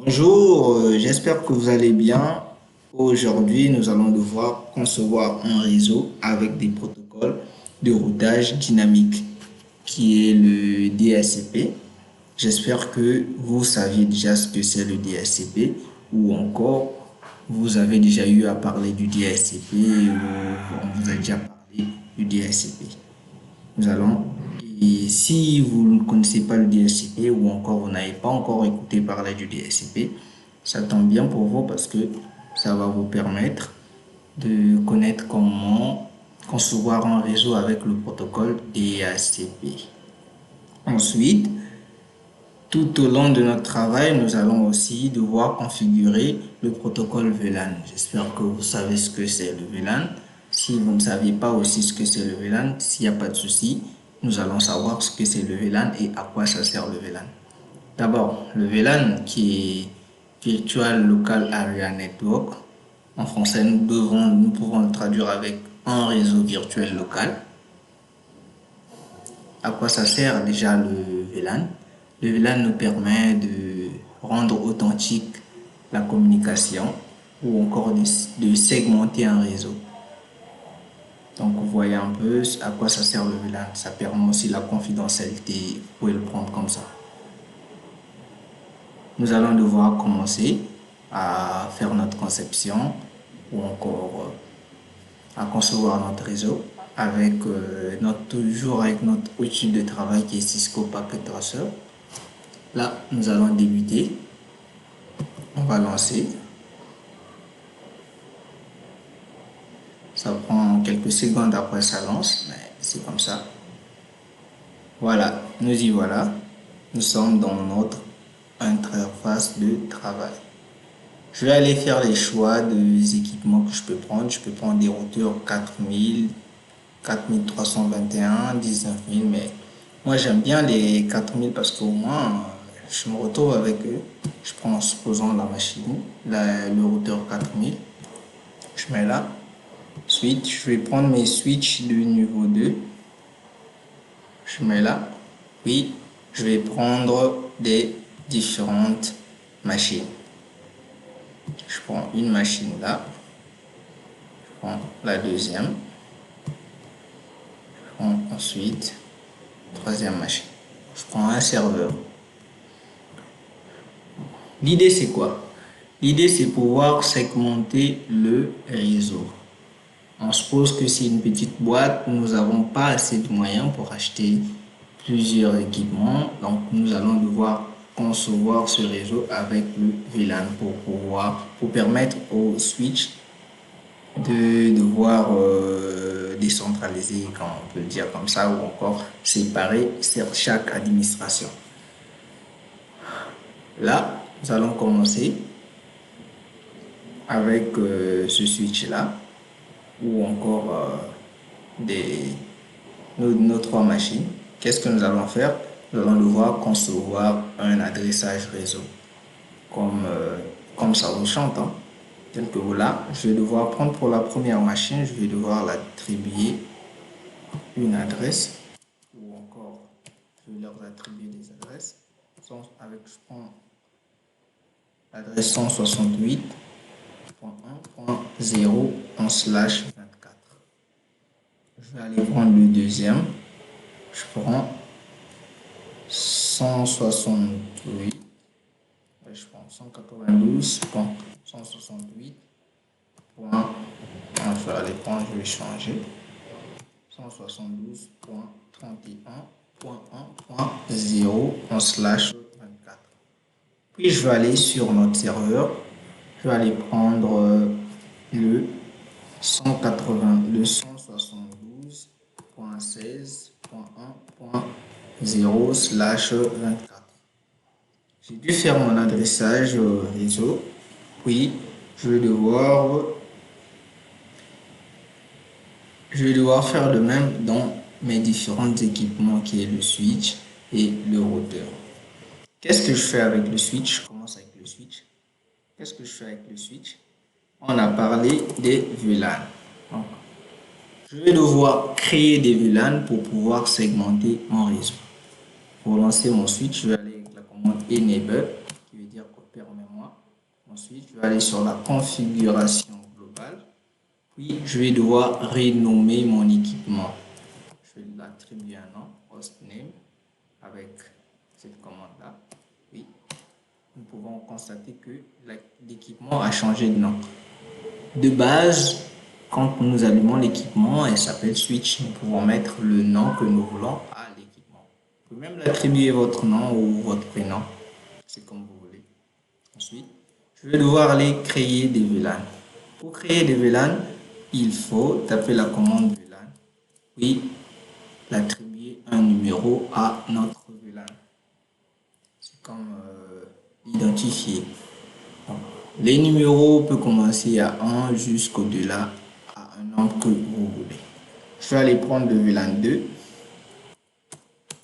Bonjour, j'espère que vous allez bien. Aujourd'hui, nous allons devoir concevoir un réseau avec des protocoles de routage dynamique qui est le DHCP. J'espère que vous saviez déjà ce que c'est le DHCP ou encore vous avez déjà eu à parler du DHCP ou on vous a déjà parlé du DHCP. Nous allons, et si vous ne connaissez pas le DSCP ou encore vous n'avez pas encore écouté parler du DSCP, ça tombe bien pour vous parce que ça va vous permettre de connaître comment concevoir un réseau avec le protocole DHCP. Ensuite, tout au long de notre travail, nous allons aussi devoir configurer le protocole VLAN. J'espère que vous savez ce que c'est le VLAN. Si vous ne saviez pas aussi ce que c'est le VLAN, s'il n'y a pas de souci, nous allons savoir ce que c'est le VLAN et à quoi ça sert le VLAN. D'abord, le VLAN qui est Virtual Local Area Network. En français, nous pouvons le traduire avec un réseau virtuel local. À quoi ça sert déjà le VLAN? Le VLAN nous permet de rendre authentique la communication ou encore de segmenter un réseau. Donc vous voyez un peu à quoi ça sert le VLAN. Ça permet aussi la confidentialité. Vous pouvez le prendre comme ça. Nous allons devoir commencer à faire notre conception ou encore à concevoir notre réseau avec toujours avec notre outil de travail qui est Cisco Packet Tracer. Là, nous allons débuter. On va lancer. Ça prend quelques secondes après ça lance, mais c'est comme ça. Voilà, nous y voilà. Nous sommes dans notre interface de travail. Je vais aller faire les choix des équipements que je peux prendre. Je peux prendre des routeurs 4000, 4321, 19000, mais moi j'aime bien les 4000 parce qu'au moins je me retrouve avec eux. Je prends en supposant la machine, le routeur 4000. Je mets là. Ensuite, je vais prendre mes switches de niveau 2. Je mets là. Puis, je vais prendre des différentes machines. Je prends une machine là. Je prends la deuxième. Je prends ensuite troisième machine. Je prends un serveur. L'idée, c'est quoi? L'idée, c'est pouvoir segmenter le réseau. On suppose que c'est une petite boîte, nous n'avons pas assez de moyens pour acheter plusieurs équipements. Donc, nous allons devoir concevoir ce réseau avec le VLAN pour permettre au switch de devoir décentraliser, quand on peut le dire comme ça, ou encore séparer chaque administration. Là, nous allons commencer avec ce switch-là ou encore nos trois machines. Qu'est-ce que nous allons faire? Nous allons devoir concevoir un adressage réseau comme ça vous chante. Hein? Tel que voilà, je vais devoir prendre pour la première machine, je vais devoir l'attribuer une adresse ou encore je vais leur attribuer des adresses. Je prends l'adresse 168.1.0/24. Je vais aller prendre le deuxième. Je prends 168. Je prends 192.168. Je vais aller prendre, je vais changer. 172.31.1.0/24. Puis je vais aller sur notre serveur. Je vais aller prendre le 192.16.1.0/24. J'ai dû faire mon adressage réseau. Puis je vais devoir faire le même dans mes différents équipements qui est le switch et le routeur. Qu'est-ce que je fais avec le switch? Je commence avec le switch. Qu'est-ce que je fais avec le switch? On a parlé des VLAN. Donc, je vais devoir créer des VLAN pour pouvoir segmenter mon réseau. Pour lancer mon switch, je vais aller avec la commande enable qui veut dire permets-moi. Ensuite, je vais aller sur la configuration globale. Puis, je vais devoir renommer mon équipement. Je vais l'attribuer un nom, hostname, avec cette commande-là. Oui, nous pouvons constater que l'équipement a changé de nom. De base, quand nous allumons l'équipement, elle s'appelle Switch. Nous pouvons mettre le nom que nous voulons à l'équipement. Vous pouvez même l'attribuer votre nom ou votre prénom. C'est comme vous voulez. Ensuite, je vais devoir aller créer des VLAN. Pour créer des VLAN, il faut taper la commande VLAN. Puis, l'attribuer un numéro à notre VLAN. C'est comme l'identifier. Les numéros peuvent commencer à 1 jusqu'au-delà à un nombre que vous voulez. Je vais aller prendre le VLAN 2.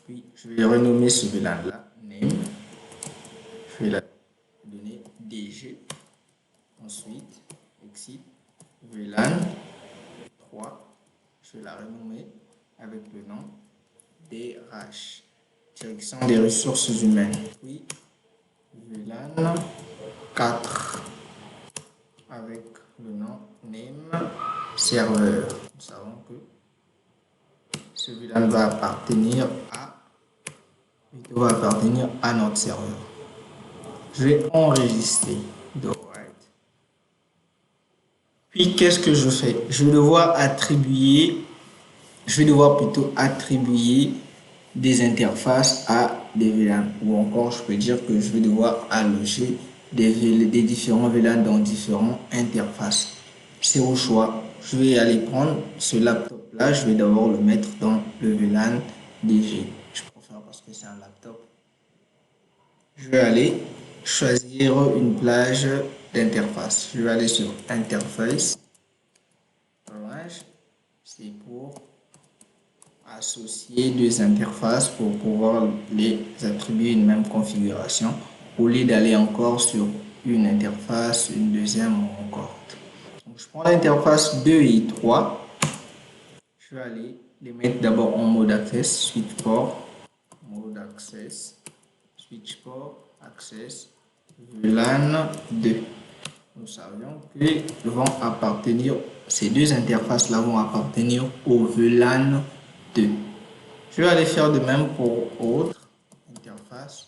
Puis, je vais renommer ce VLAN-là, name. Je vais la donner DG. Ensuite, exit, VLAN 3. Je vais la renommer avec le nom DRH. Direction des ressources humaines. Puis, VLAN 4 avec le nom name serveur. Nous savons que ce VLAN va appartenir à notre serveur. Je vais enregistrer. Puis qu'est-ce que je fais? Je vais devoir plutôt attribuer des interfaces à des VLAN, ou encore je peux dire que je vais devoir alloger des différents VLAN dans différentes interfaces. C'est au choix. Je vais aller prendre ce laptop là, je vais d'abord le mettre dans le VLAN DG. Je préfère parce que c'est un laptop. Je vais aller choisir une plage d'interface. Je vais aller sur interface. C'est pour associer deux interfaces pour pouvoir les attribuer une même configuration au lieu d'aller encore sur une interface, une deuxième ou encore. Donc, je prends l'interface 2 et 3. Je vais aller les mettre d'abord en mode access, switch port, mode access, switch port, access, VLAN 2. Nous savions que vont appartenir, ces deux interfaces-là vont appartenir au VLAN 2. Je vais aller faire de même pour autre interface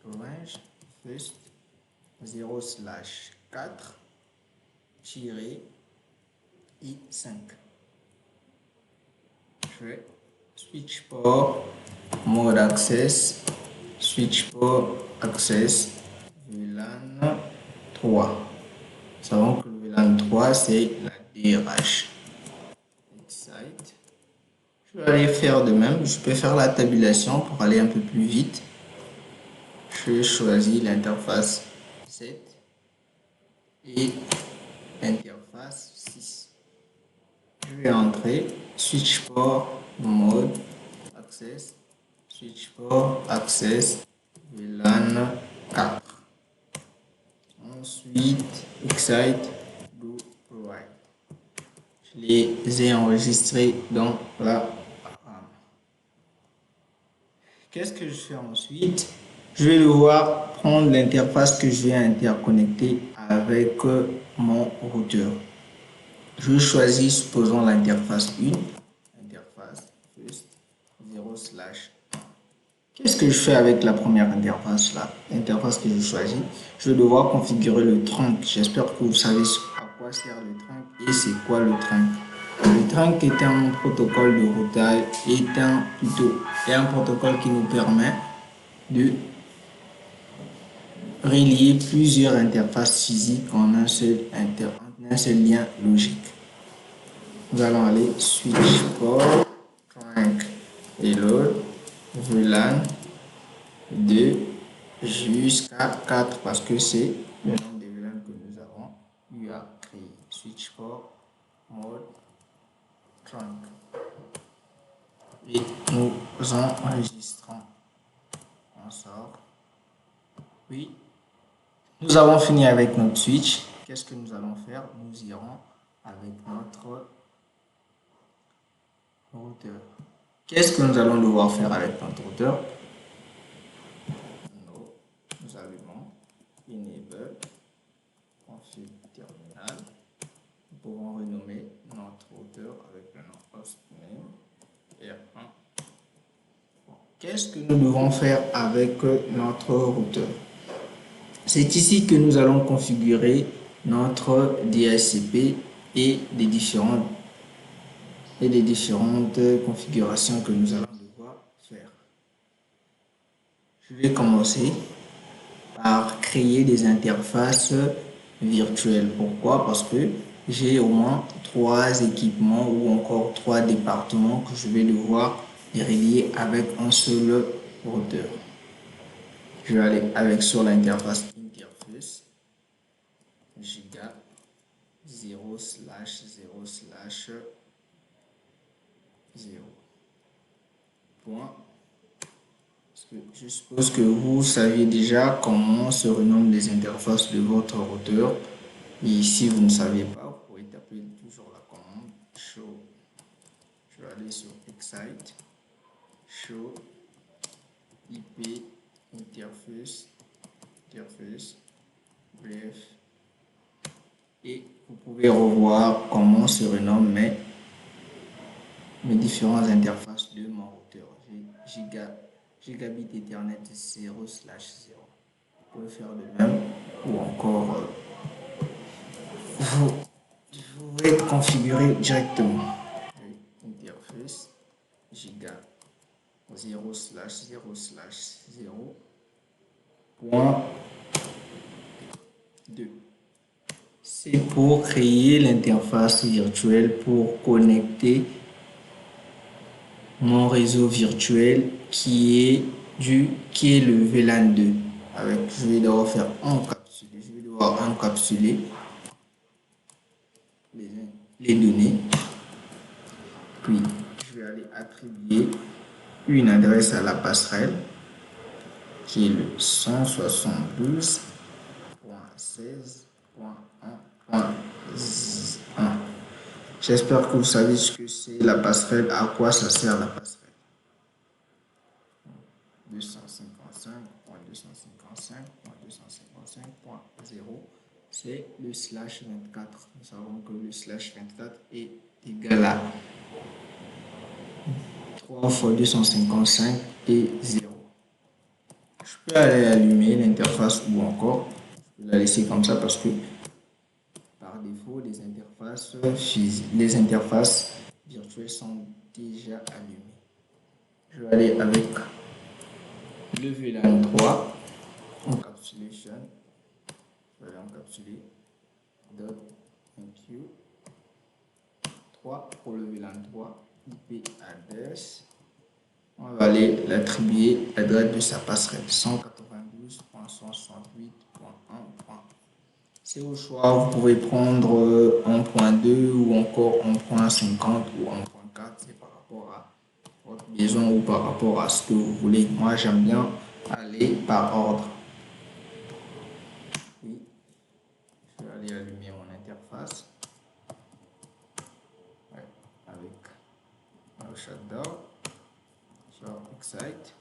range first 0/4-i5. Je vais switch port mode access, switch port access, VLAN 3. Nous savons que le VLAN 3 c'est la DRH. Excite. Je vais aller faire de même. Je peux faire la tabulation pour aller un peu plus vite. Je choisis l'interface 7 et l'interface 6. Je vais entrer switch port mode access, switch port access, VLAN 4. Ensuite, excite, do provide. Je les ai enregistrés dans la RAM. Qu'est-ce que je fais ensuite? Je vais devoir prendre l'interface que je vais interconnecter avec mon routeur. Je choisis, supposons l'interface 1, interface first 0/1. Qu'est-ce que je fais avec la première interface là? L'interface que je choisis, je vais devoir configurer le trunk. J'espère que vous savez à quoi sert le trunk et c'est quoi le trunk. Le trunk est un protocole de routage, est un protocole qui nous permet de relier plusieurs interfaces physiques en un seul lien logique. Nous allons aller switch port, trunk et load, VLAN 2 jusqu'à 4 parce que c'est le nombre de VLAN que nous avons eu à créer. Switch port, mode, trunk. Et nous enregistrons. On sort. Oui. Nous avons fini avec notre switch. Qu'est-ce que nous allons faire? Nous irons avec notre routeur. Qu'est-ce que nous allons devoir faire avec notre routeur? Nous allumons. enable config terminal. Nous pouvons renommer notre routeur avec le nom hostname R1. Qu'est-ce que nous devons faire avec notre routeur? C'est ici que nous allons configurer notre DHCP et des différentes configurations que nous allons devoir faire. Je vais commencer par créer des interfaces virtuelles. Pourquoi? Parce que j'ai au moins 3 équipements ou encore 3 départements que je vais devoir relier avec un seul routeur. Je vais aller sur l'interface interface giga 0/0/0. Point. Je suppose que vous savez déjà comment se renomment les interfaces de votre routeur. Et si vous ne savez pas, vous pouvez taper toujours la commande show. Je vais aller sur Excite, show IP interface, bref. Et vous pouvez revoir comment se renomment mes différentes interfaces de mon routeur. Gigabit Ethernet 0/0. Vous pouvez faire de même ou encore vous pouvez configurer directement. Interface giga 0/0/0.2. C'est pour créer l'interface virtuelle pour connecter mon réseau virtuel qui est le VLAN 2. Je vais devoir faire encapsuler. Je vais devoir encapsuler les données. Puis je vais aller attribuer une adresse à la passerelle qui est le 172.16.1.1. J'espère que vous savez ce que c'est la passerelle, à quoi ça sert la passerelle. 255.255.255.0, c'est le /24. Nous savons que le /24 est égal à 3 fois 255 et 0. Je peux aller allumer l'interface ou encore je vais la laisser comme ça parce que par défaut les interfaces virtuelles sont déjà allumées. Je vais aller avec le VLAN 3 encapsulation. Je vais encapsuler .enq 3 pour le VLAN 3 IP adresse. On va aller l'attribuer l'adresse de sa passerelle 192.168.1. C'est au choix, vous pouvez prendre 1.2 ou encore 1.50 ou 1.4, c'est par rapport à votre besoin ou par rapport à ce que vous voulez. Moi j'aime bien aller par ordre. Oui, je vais aller allumer mon interface avec un shutdown sur Excite.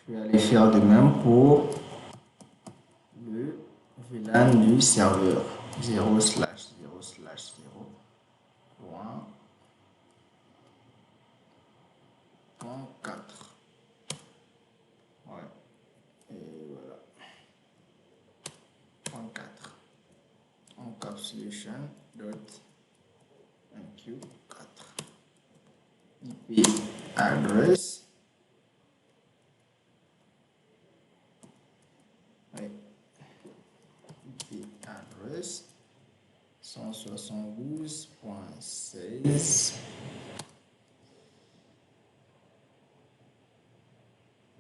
Je vais aller faire de même pour le VLAN du serveur 0/0/0.4. Ouais, et voilà. 4. Encapsulation.enq4 IP address. Ouais. IP address 172.16.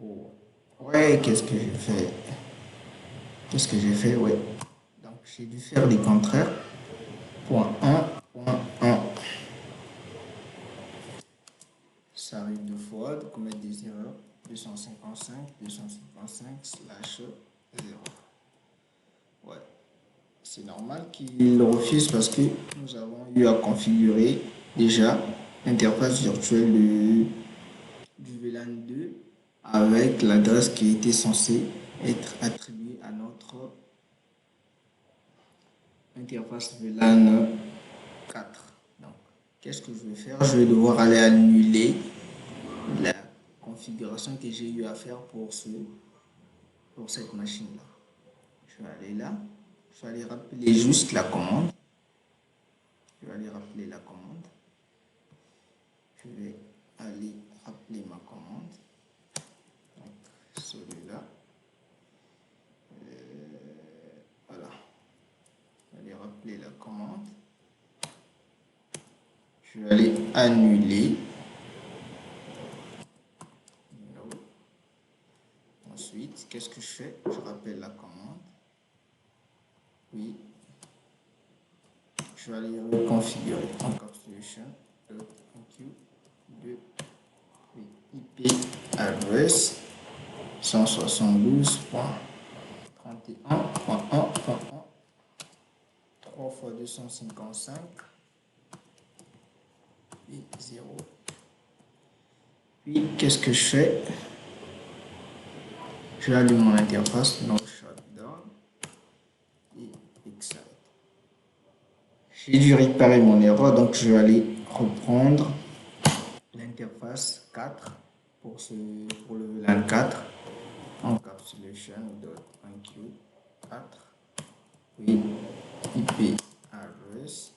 Oh. Ouais, qu'est-ce que j'ai fait? Ouais. Donc j'ai dû faire les contraires. Point 1.1. Ça arrive deux fois de commettre des erreurs. 255/0. Ouais. C'est normal qu'il refuse parce que nous avons eu à configurer déjà l'interface virtuelle du VLAN 2 avec l'adresse qui était censée être attribuée à notre interface VLAN 4. Donc, qu'est-ce que je vais faire? Je vais devoir aller annuler la configuration que j'ai eu à faire pour cette machine-là. Je vais aller là. Je vais aller rappeler juste la commande. Je vais aller rappeler la commande. Je vais aller rappeler ma commande. Donc, celui-là. Voilà. Je vais aller rappeler la commande. Je vais aller annuler. No. Ensuite, qu'est-ce que je fais? Je rappelle la commande. Oui. Je vais aller reconfigurer encapsulation.enq de IP address 172.31.1.1 3 fois 255 et 0. Puis qu'est-ce que je fais? Je allume mon interface no shutdown et excite. J'ai dû réparer mon erreur, donc je vais aller reprendre l'interface 4 pour le VLAN 4 encapsulation.enq 4 puis IP address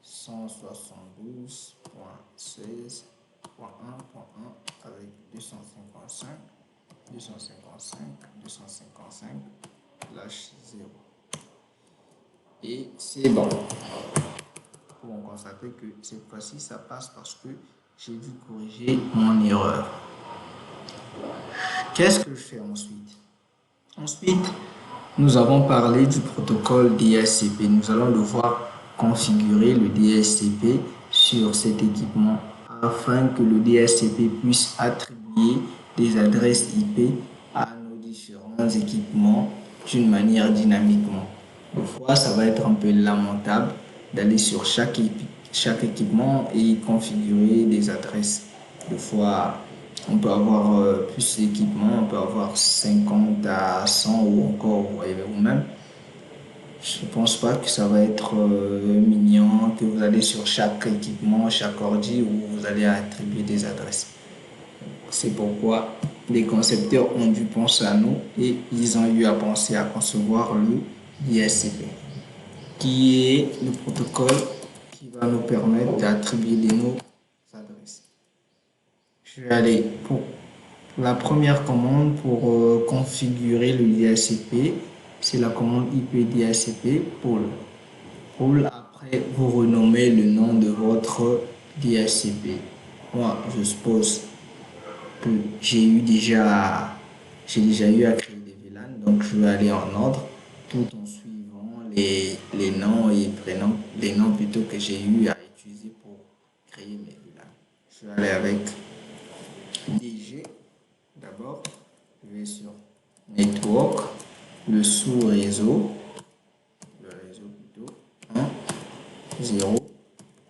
172.16.1.1 avec 255 255/0 et c'est bon. Pour constater que cette fois-ci ça passe parce que j'ai dû corriger mon erreur. Qu'est-ce que je fais ensuite? Ensuite, nous avons parlé du protocole DHCP. Nous allons devoir configurer le DHCP sur cet équipement afin que le DHCP puisse attribuer des adresses IP à nos différents équipements d'une manière dynamiquement. Des fois, ça va être un peu lamentable d'aller sur chaque équipement et configurer des adresses. Des fois, on peut avoir plus d'équipements, on peut avoir 50 à 100 ou encore, ou même. Je ne pense pas que ça va être mignon, que vous allez sur chaque équipement, chaque ordi où vous allez attribuer des adresses. C'est pourquoi les concepteurs ont dû penser à nous et ils ont eu à penser à concevoir le DHCP, qui est le protocole qui va nous permettre d'attribuer nos adresses. Je vais aller pour la première commande pour configurer le DHCP. C'est la commande IP DHCP pool. Pool, après, vous renommez le nom de votre DHCP. Moi, je suppose que j'ai déjà eu à créer des VLAN, donc je vais aller en ordre tout en suivant les noms et prénoms, les noms plutôt que j'ai eu à utiliser pour créer mes VLAN. Je vais aller avec DG. D'abord, je vais sur Network, le sous-réseau, le réseau plutôt, 1, 0,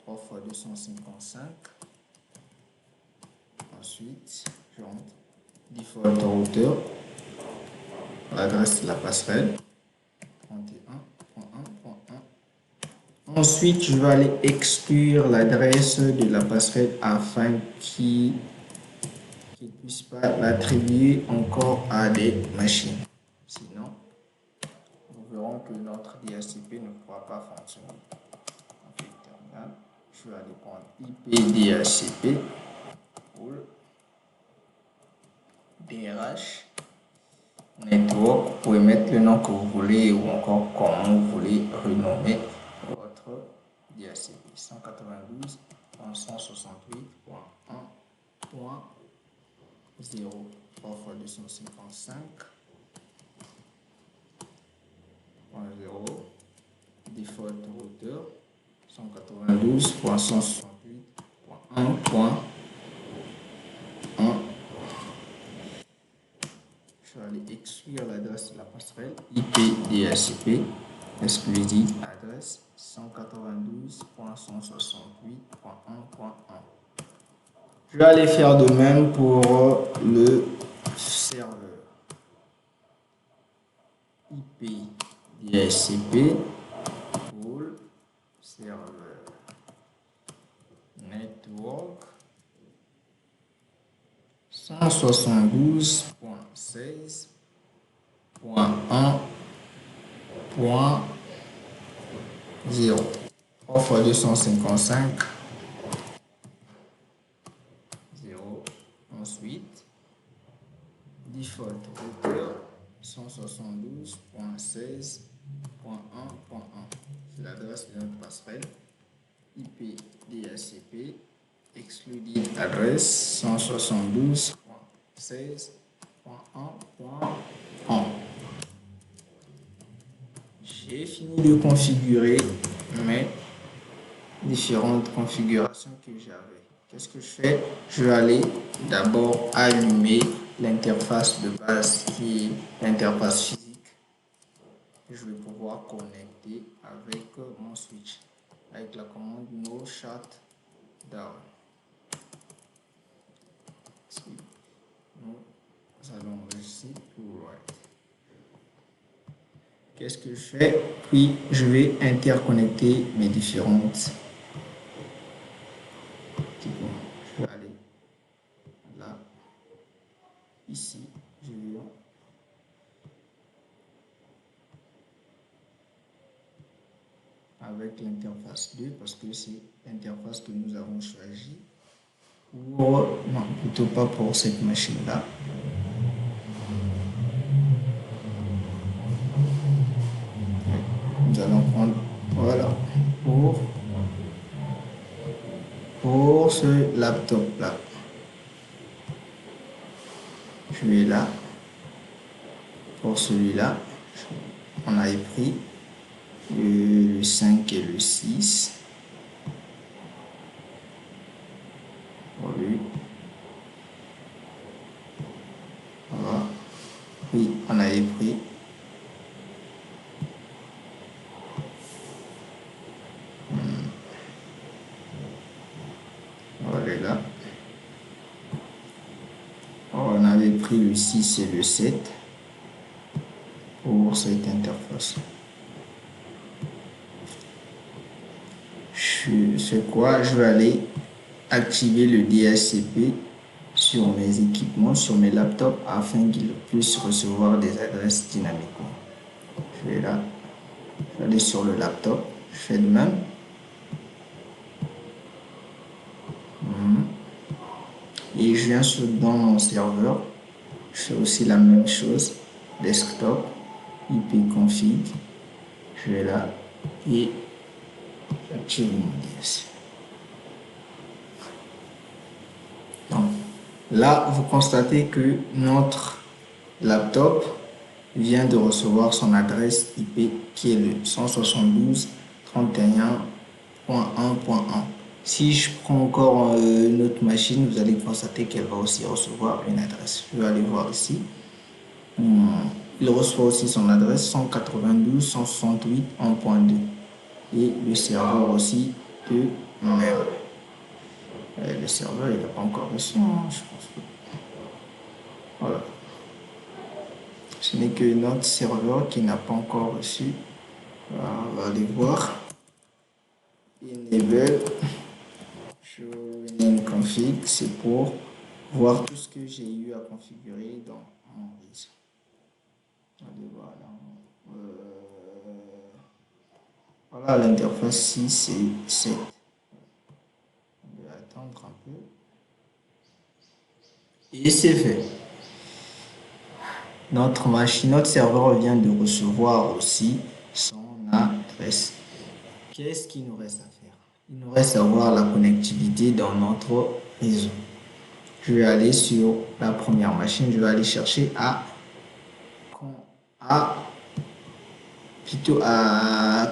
3 fois 255. Ensuite, je rentre default router, l'adresse de la passerelle, 31.1.1. Ensuite, je vais aller exclure l'adresse de la passerelle afin qu'il ne puisse pas l'attribuer encore à des machines. Sinon, nous verrons que notre DHCP ne pourra pas fonctionner. Je vais aller prendre IP DHCP pour DRH Network. Vous pouvez mettre le nom que vous voulez ou encore comment vous voulez renommer votre DHCP. 192.168.1.0 3 fois 255.0 default router 192.168.1.1. Je vais aller exclure l'adresse de la passerelle IP DHCP exclusive adresse 192.168.1.1. Je vais aller faire de même pour le serveur IP DHCP serveur network 172.16.1.0 3 fois 255 0. Ensuite, default router 172.16.1.1. C'est l'adresse de notre passerelle. IP DHCP excluding adresse 172.16.1.1. J'ai fini de configurer mes différentes configurations que j'avais. Qu'est-ce que je fais? Je vais aller d'abord allumer l'interface de base qui est l'interface physique. Je vais pouvoir connecter avec mon switch avec la commande no shutdown. Nous allons enregistrer tout right. Qu'est-ce que je fais? Puis je vais interconnecter mes différentes. Je vais aller là, ici, je vais avec l'interface 2 parce que c'est l'interface que nous avons choisi pour, non, plutôt pas pour cette machine là. Nous allons prendre, voilà, pour ce laptop là. Je vais là. Pour celui-là, on avait pris le 5 et le 6. Pour lui. Voilà. Oui, on avait pris voilà là. On avait pris le 6 et le 7 pour cette interface. C'est quoi? Je vais aller activer le DHCP sur mes équipements, sur mes laptops, afin qu'ils puissent recevoir des adresses dynamiquement. Je vais là, je vais aller sur le laptop, je fais de même. Et je viens dans mon serveur, je fais aussi la même chose, desktop, ipconfig, je vais là et j'active mon DHCP. Donc, là, vous constatez que notre laptop vient de recevoir son adresse IP qui est le 172.31.1.1. Si je prends encore une autre machine, vous allez constater qu'elle va aussi recevoir une adresse. Je vais aller voir ici. Il reçoit aussi son adresse 192.168.1.2 et le serveur aussi de même. Le serveur, il n'a pas encore reçu, hein, je pense. Voilà. Ce n'est que notre serveur qui n'a pas encore reçu. Voilà, on va aller voir. Enable showing config, c'est pour voir tout ce que j'ai eu à configurer dans mon réseau. Allez voir là. Voilà l'interface 6 et 7. On va attendre un peu. Et c'est fait. Notre machine, notre serveur vient de recevoir aussi son adresse. Qu'est-ce qu'il nous reste à faire? Il nous reste à avoir la connectivité dans notre réseau. Je vais aller sur la première machine, je vais aller chercher à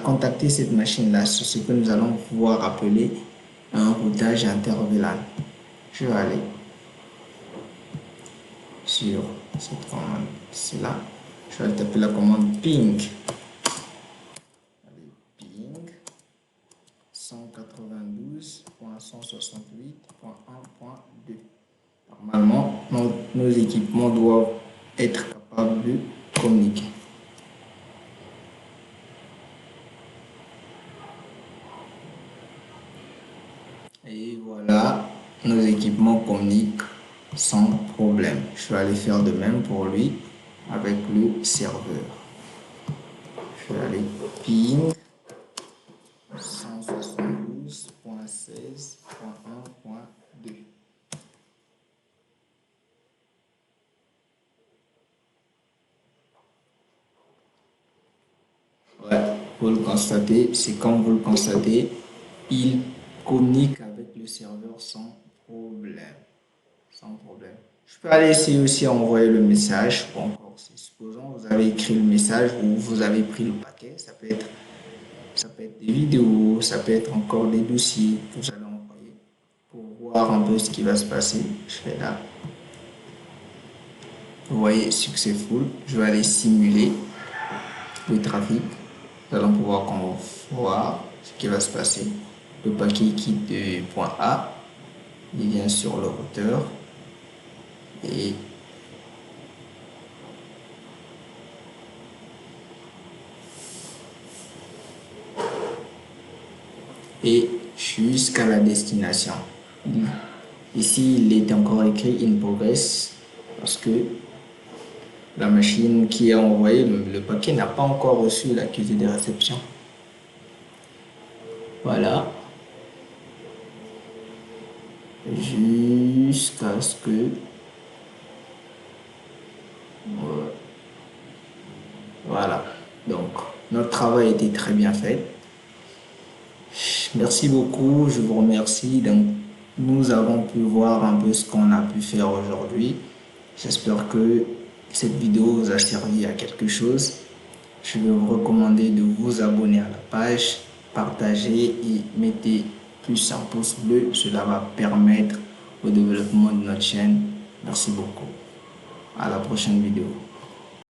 contacter cette machine-là, sur ce que nous allons pouvoir appeler un routage inter-VLAN. Je vais aller sur cette commande, c'est là. Je vais taper la commande ping. Allez, ping 192.168.1.2. Normalement, nos équipements doivent être capables de communiquer. sans problème. Je vais aller faire de même pour lui avec le serveur. Je vais aller ping 172.16.1.2. Ouais, vous le constatez, c'est comme vous le constatez, il communique avec le serveur sans problème. Sans problème. Je peux aller essayer aussi à envoyer le message. Ou encore, supposons vous avez écrit le message ou vous avez pris le paquet. Ça peut être des vidéos, ça peut être encore des dossiers que vous allez envoyer pour voir un peu ce qui va se passer. Je fais là. Vous voyez, successful. Je vais aller simuler le trafic. Nous allons pouvoir voir ce qui va se passer. Le paquet quitte de point A, il vient sur le routeur et jusqu'à la destination. Ici, il est encore écrit in progress parce que la machine qui a envoyé le paquet n'a pas encore reçu l'accusé de réception. Voilà. Jusqu'à ce que... Voilà. Donc, notre travail a été très bien fait. Merci beaucoup, je vous remercie. Donc, nous avons pu voir un peu ce qu'on a pu faire aujourd'hui. J'espère que cette vidéo vous a servi à quelque chose. Je vais vous recommander de vous abonner à la page, partager et mettez plus un pouce bleu. Cela va permettre au développement de notre chaîne. Merci beaucoup. À la prochaine vidéo.